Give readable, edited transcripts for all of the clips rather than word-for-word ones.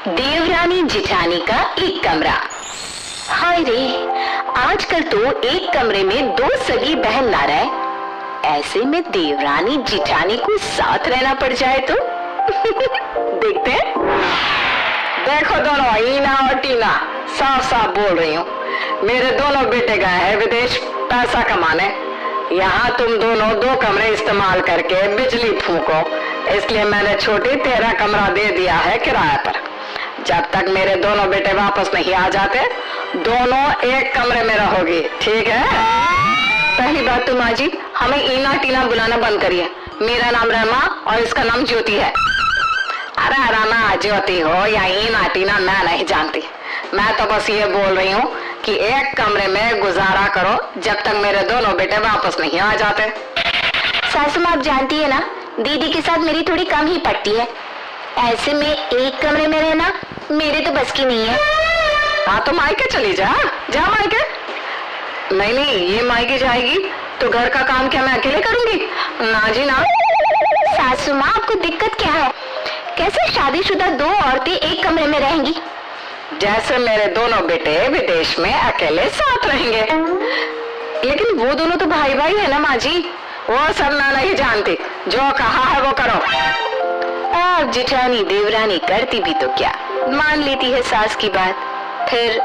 देवरानी जिठानी का एक कमरा। हाय रे, आजकल तो एक कमरे में दो सगी बहन ना रहे, ऐसे में देवरानी जिठानी को साथ रहना पड़ जाए तो देखते हैं। देखो दोनों, ईना और टीना, साफ साफ बोल रही हूँ, मेरे दोनों बेटे गए हैं विदेश पैसा कमाने। यहाँ तुम दोनों दो कमरे इस्तेमाल करके बिजली फूको, इसलिए मैंने छोटी तेरा कमरा दे दिया है किराए पर। जब तक मेरे दोनों बेटे वापस नहीं आ जाते, दोनों एक कमरे में रहोगी, ठीक है? पहली बात तो माँ जी, हमें ईना टीना बुलाना बंद करिए। मेरा नाम रमा और इसका नाम ज्योति है। अरे रमा ज्योति हो या ईना टीना मैं नहीं जानती, मैं तो बस ये बोल रही हूँ कि एक कमरे में गुजारा करो जब तक मेरे दोनों बेटे वापस नहीं आ जाते। सासू माँ, आप जानती है ना, दीदी के साथ मेरी थोड़ी कम ही पड़ती है, ऐसे में एक कमरे में रहना मेरे तो बस की नहीं है। हाँ तो मायके चली जा मायके। नहीं, ये मायके जाएगी तो घर का काम क्या मैं अकेले करूंगी? ना जी ना। सासू माँ, आपको दिक्कत क्या है? कैसे शादीशुदा दो औरतें एक कमरे में रहेंगी? जैसे मेरे दोनों बेटे विदेश में अकेले साथ रहेंगे। लेकिन वो दोनों तो भाई भाई है ना माँ जी, वो सब मैं नहीं जानती, जो कहा है वो करो। अब जिठानी देवरानी करती भी तो क्या, मान लेती है सास की बात। फिर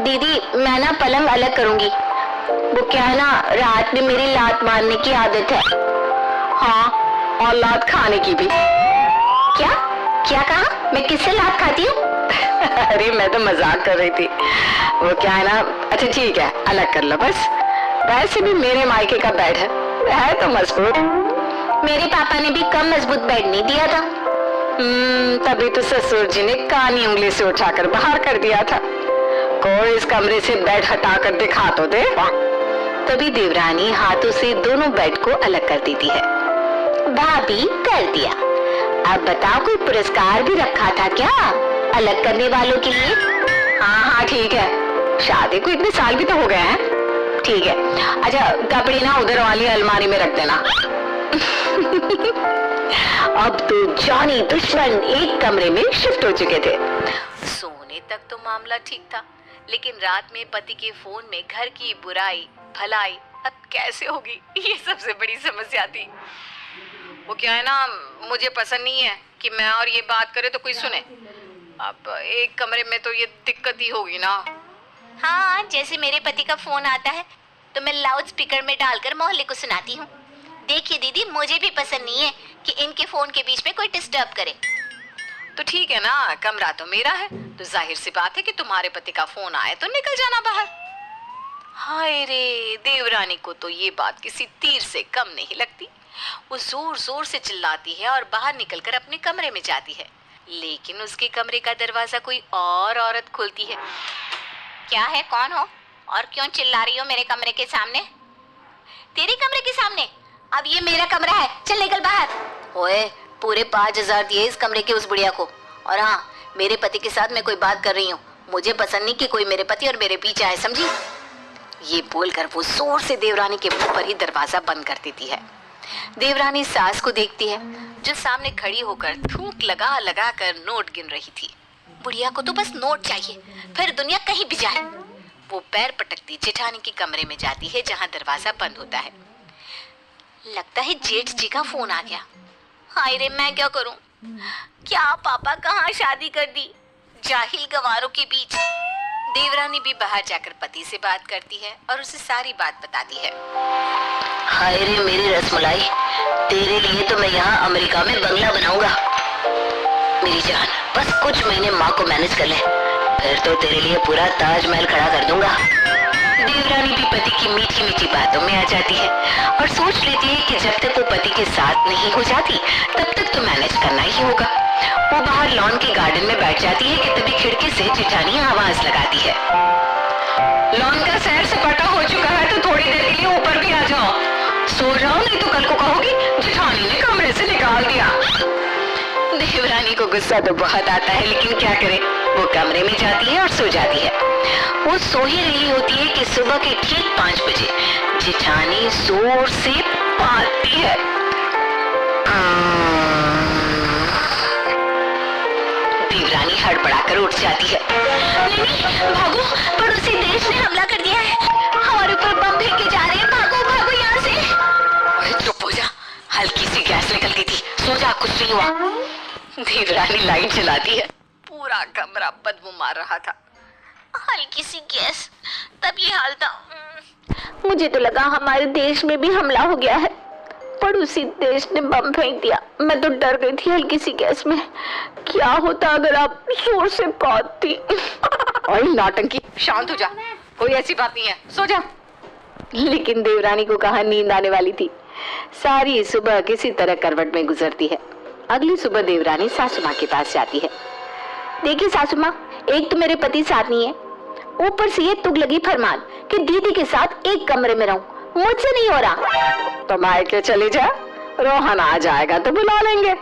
दीदी, मैं ना पलंग अलग करूंगी, वो क्या है ना, रात में मेरी लात मारने की आदत है। हाँ, और लात खाने की भी। क्या क्या कहा? मैं किससे लात खाती हूँ? अरे मैं तो मजाक कर रही थी। वो क्या है ना, अच्छा ठीक है, अलग कर लो बस। वैसे भी मेरे मायके का बेड है तो मजबूत। मेरे पापा ने भी कम मजबूत बेड नहीं दिया था। तभी तो ससुर जी ने कानी उंगली से उठाकर बाहर कर दिया था। कोई इस कमरे से बेड हटाकर दिखा तो दे। तभी देवरानी हाथों से दोनों बेड को अलग कर देती है। भाभी, कर दिया। अब बताओ, कोई पुरस्कार भी रखा था क्या अलग करने वालों के लिए? हाँ ठीक है, शादी को इतने साल भी तो हो गए हैं। ठीक है, अच्छा कपड़े ना उधर वाली अलमारी में रख देना। अब तो जानी दुश्मन एक कमरे में शिफ्ट हो चुके थे। सोने तक तो मामला ठीक था, लेकिन रात में पति के फोन में घर की बुराई भलाई अब कैसे होगी, ये सबसे बड़ी समस्या थी। वो क्या है ना, मुझे पसंद नहीं है कि मैं और ये बात करे तो कोई सुने। अब एक कमरे में तो ये दिक्कत ही होगी ना। हाँ, जैसे मेरे पति का फोन आता है तो मैं लाउड स्पीकर में डालकर मोहल्ले को सुनाती हूँ। देखिए दीदी, मुझे भी पसंद नहीं है कि इनके फोन के बीच में कोई डिस्टर्ब करे। तो ठीक है ना, कमरा तो मेरा है, तो जाहिर सी बात है कि तुम्हारे पति का फोन आए तो निकल जाना बाहर। हाय रे, देवरानी को तो ये बात किसी तीर से कम नहीं लगती। वो जोर जोर से चिल्लाती है और बाहर निकलकर अपने कमरे में जाती है, लेकिन उसके कमरे का दरवाजा कोई और औरत खोलती है। क्या है, कौन हो और क्यों चिल्ला रही हो मेरे कमरे के सामने? तेरे कमरे के सामने? अब ये मेरा कमरा है, चल निकल बाहर। ओए, पूरे 5,000 दिए इस कमरे के उस बुढ़िया को। और हाँ, मेरे पति के साथ मैं कोई बात कर रही हूँ, मुझे पसंद नहीं कि कोई मेरे पति और मेरे पीछे आए, समझी? ये बोलकर वो जोर से देवरानी के मुंह पर ही दरवाजा बंद कर देती है। देवरानी सास को देखती है, जो सामने खड़ी होकर थूक लगा लगा कर नोट गिन रही थी। बुढ़िया को तो बस नोट चाहिए, फिर दुनिया कहीं भी जाए। वो पैर पटकती जेठानी के कमरे में जाती है, जहाँ दरवाजा बंद होता है। लगता है जेठ जी का फोन आ गया। हाय रे, मैं क्या करूं? क्या पापा कहाँ शादी कर दी, जाहिल गंवारों के बीच। देवरानी भी बाहर जाकर पति से बात करती है और उसे सारी बात बताती है। हाय रे मेरी रसमलाई, तेरे लिए तो मैं यहाँ अमेरिका में बंगला बनाऊंगा। मेरी जान, बस कुछ महीने माँ को मैनेज कर ले, फिर तो तेरे लिए पूरा ताजमहल खड़ा कर दूंगा। देवरानी भी पति की मीठी मीठी बातों में आ जाती है और सोच लेती है कि जब तक वो पति के साथ नहीं हो जाती तब तक तो मैनेज करना ही होगा। वो बाहर लॉन के गार्डन में बैठ जाती है कि तभी खिड़की से जेठानी आवाज लगाती है। लॉन का सैर सपाटा हो चुका है, तो थोड़ी देर के लिए ऊपर भी आ जाओ। सो जाओ, नहीं तो कल को कहोगी जेठानी ने कमरे से निकाल दिया। देवरानी को गुस्सा तो बहुत आता है, लेकिन क्या करे, वो कमरे में जाती है और सो जाती है। वो सो ही रही होती है कि सुबह के ठीक 5 बजे जेठानी जोर से पाती है। कर उठ जाती है। नहीं, भागो, पड़ोसी देश ने हमला कर दिया है, हमारे ऊपर बम फेंके जा रहे हैं, भागो भागो यहाँ से। अरे चुप हो जा, हल्की सी गैस निकल गई थी, सो जा, कुछ नहीं हुआ। देवरानी लाइट जलाती है, पूरा कमरा बदबू मार रहा था। हल्की सी गैस, तब ये हाल था। मुझे तो लगा हमारे देश में भी हमला हो गया है, पड़ोसी देश ने बम फेंक दिया। मैं तो डर गई थी हल्की सी गैस में। क्या होता अगर आप जोर से कौदती। और नौटंकी, शांत हो जा, कोई ऐसी बात नहीं है, सो जा। लेकिन देवरानी को कहाँ नींद आने वाली थी। सारी सुबह किसी तरह करवट में गुजरती है। अगली सुबह देवरानी सासू माँ के पास जाती है। देखिए सासू माँ, एक तो मेरे पति साथ नहीं है, ऊपर से ये तुगलकी फरमान कि दीदी के साथ एक कमरे में रहूं, मुझसे नहीं हो रहा। तो मायके चली जा, रोहन आ जाएगा तो बुला लेंगे।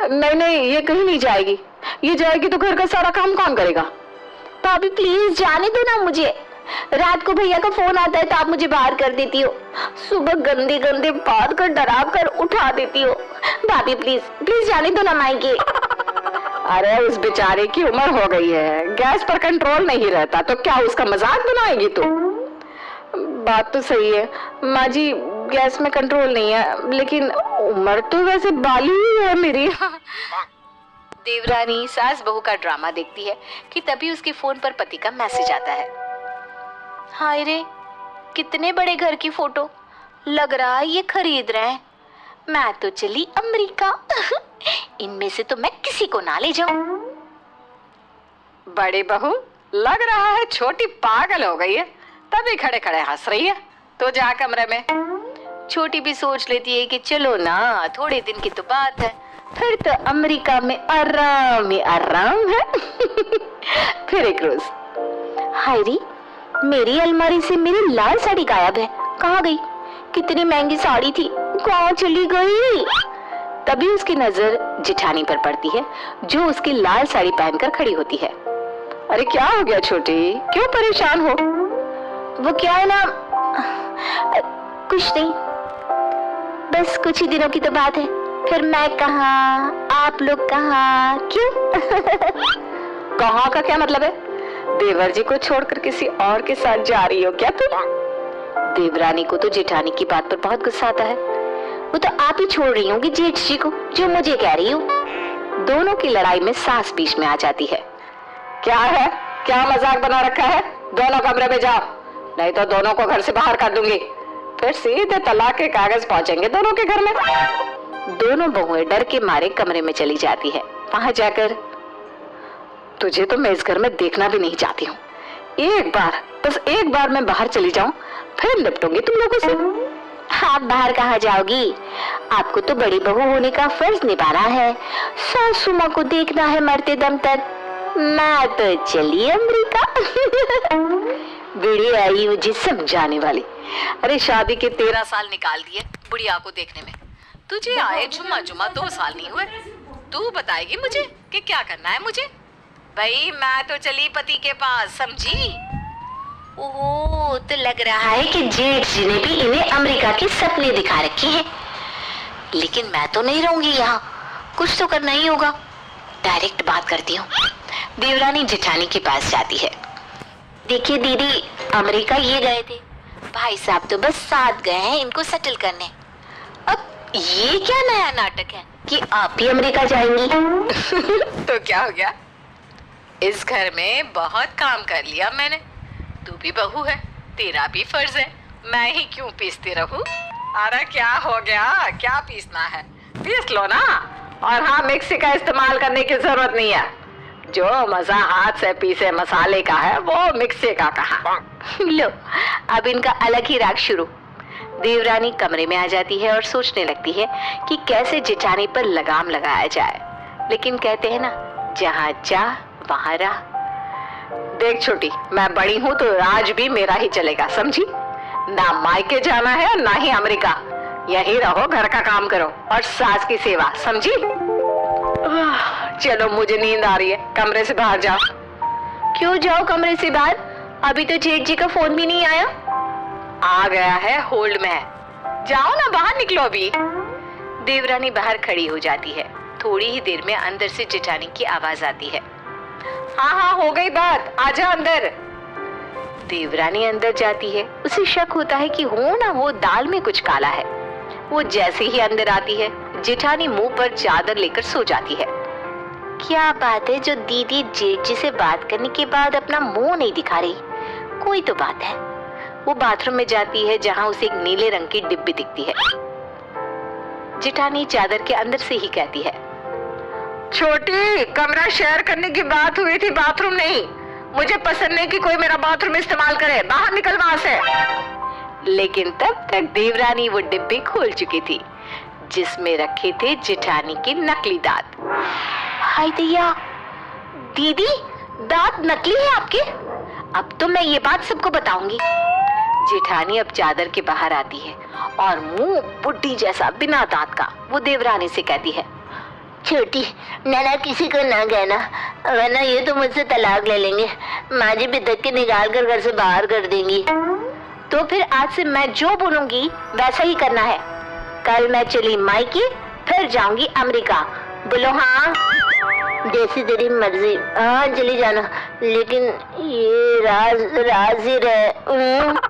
नहीं नहीं, ये कहीं नहीं जाएगी। ये जाएगी तो घर का सारा काम कौन करेगा। भाभी प्लीज जाने दो ना मुझे। रात को भैया का फोन आता है तो आप मुझे बाहर कर देती हो, सुबह गंदे गंदे बात कर डरा कर उठा देती हो। भाभी प्लीज प्लीज जाने दो ना मायके। अरे उस बेचारे की उम्र हो गई है, गैस पर कंट्रोल नहीं रहता, तो क्या उसका मजाक बनाएगी तू? बात तो सही है माँ जी, गैस में कंट्रोल नहीं है, लेकिन उम्र तो वैसे बाली ही है मेरी। देवरानी सास बहू का ड्रामा देखती है कि तभी उसके फोन पर पति का मैसेज आता है। हाय रे, कितने बड़े घर की फोटो, लग रहा है ये खरीद रहे हैं। मैं तो चली अमेरिका। इनमें से तो मैं किसी को ना ले जाऊं। बड़ी बहू, लग रहा है छोटी पागल हो गई है, तभी खड़े खड़े हंस रही है। तो जा कमरे में। छोटी भी सोच लेती है कि चलो ना, थोड़े दिन की तो बात है, फिर तो अमेरिका में आराम ही आराम है। फिर एक रोज, हाय री, मेरी अलमारी से मेरी लाल साड़ी गायब है, कहाँ गई? कितनी महंगी साड़ी थी, कहाँ चली गई? तभी उसकी नजर जेठानी पर पड़ती है, जो उसकी लाल साड़ी पहनकर खड़ी होती है। अरे क्या हो गया छोटी, क्यों परेशान हो? वो क्या है ना, कुछ नहीं, बस कुछ ही दिनों की तो बात है, फिर मैं कहाँ, आप लोग कहाँ, क्यों? कहाँ का क्या मतलब है? देवर जी को छोड़कर किसी और के साथ जा रही हो क्या तुम? देवरानी को तो जेठानी की बात पर बहुत गुस्सा आता है। वो तो आप ही छोड़ रही होंगी जेठ जी को, जो मुझे कह रही हो। दोनों की लड़ाई में सास बीच में आ जाती है। क्या है, क्या मजाक बना रखा है? दोनों कमरे में जाओ, नहीं तो दोनों को घर से बाहर कर दूंगी। फिर सीधे तलाक के कागज पहुंचेंगे दोनों के घर में। दोनों बहुएं डर के मारे कमरे में चली जाती है। वहां जाकर, तुझे तो मैं इस घर में देखना भी नहीं चाहती हूँ। एक बार, बस एक बार मैं बाहर चली जाऊं, फिर निपटूंगी तुम लोगों से। आप बाहर कहाँ जाओगी? आपको तो बड़ी बहू होने का फर्ज निभाना है, सासू माँ को देखना है मरते दम तक। मैं तो चली अमेरिका। बुढ़ी आई मुझे समझाने वाली। अरे शादी के 13 साल निकाल दिए बुढ़िया को देखने में, तुझे आए जुम्मा जुम्मा 2 साल नहीं हुए। तू बताएगी मुझे कि क्या करना है मुझे? भाई मैं तो चली पति के पास, समझी? ओह, तो लग रहा है कि जेठ जी ने भी इन्हें अमेरिका के सपने दिखा रखे हैं। लेकिन मैं तो नहीं रहूंगी यहाँ, कुछ तो करना ही होगा। डायरेक्ट बात करती हूँ। देवरानी जेठानी के पास जाती है। देखिए दीदी, अमेरिका ये गए थे, भाई साहब तो बस साथ गए हैं इनको सेटल करने। अब ये क्या नया नाटक है कि आप भी अमेरिका जाएंगी? तो क्या हो गया, इस घर में बहुत काम कर लिया मैंने। तू भी बहू है, तेरा भी फर्ज है, मैं ही क्यों पीसती रहूं? अरे क्या हो गया, क्या पीसना है पीस लो ना। और हाँ, मिक्सी का इस्तेमाल करने की जरूरत नहीं है। जो मजा हाथ से पीसे मसाले का है वो मिक्सी का कहा। लो, अब इनका अलग ही राग शुरू। देवरानी कमरे में आ जाती है और सोचने लगती है कि कैसे जेठानी पर लगाम लगाया जाए। लेकिन कहते हैं ना, जहाँ चाह वहाँ राह। देख छोटी, मैं बड़ी हूँ तो आज भी मेरा ही चलेगा, समझी? ना मायके जाना है ना ही अमेरिका, यही रहो, घर का काम करो और सास की सेवा, समझी? चलो, मुझे नींद आ रही है, कमरे से बाहर जाओ। क्यों जाओ कमरे से बाहर? अभी तो जेठ जी का फोन भी नहीं आया। आ गया है, होल्ड में है। जाओ ना, बाहर निकलो अभी। देवरानी बाहर खड़ी हो जाती है। थोड़ी ही देर में अंदर से जेठानी की आवाज आती है। हाँ हाँ हो गई बात, आजा अंदर। देवरानी अंदर जाती है। उसे शक होता है कि हो ना हो दाल में कुछ काला है। वो जैसे ही अंदर आती है, जेठानी मुंह पर चादर लेकर सो जाती है। क्या बात है जो दीदी जेठ जी से बात करने के बाद अपना मुंह नहीं दिखा रही? कोई तो बात है। वो बाथरूम में जाती है जहां उसे एक नीले रंग की डिब्बी दिखती है। जेठानी चादर के अंदर से ही कहती है, छोटी, कमरा शेयर करने की बात हुई थी, बाथरूम नहीं। मुझे पसंद नहीं कि कोई मेरा बाथरूम इस्तेमाल करे, बाहर निकल वहां से। लेकिन तब तक देवरानी वो डिब्बी खोल चुकी थी जिसमें रखे थे जेठानी के नकली दांत। हाय दैया, दीदी दांत नकली है आपके? अब तो मैं ये बात सबको बताऊंगी। जेठानी अब चादर के बाहर आती है और मुंह बुड्ढी जैसा बिना दांत का वो देवरानी से कहती है, छोटी, नाना किसी को ना कहना, वरना ये तो मुझसे तलाक ले लेंगे। माँ जी भी धक्के निकाल कर घर से बाहर कर देंगी। तो फिर आज से मैं जो बोलूंगी वैसा ही करना है। कल मैं चली मायके, फिर जाऊंगी अमेरिका। बोलो हाँ? जैसी तेरी मर्जी। हाँ चली जाना, लेकिन ये राज ही रहे।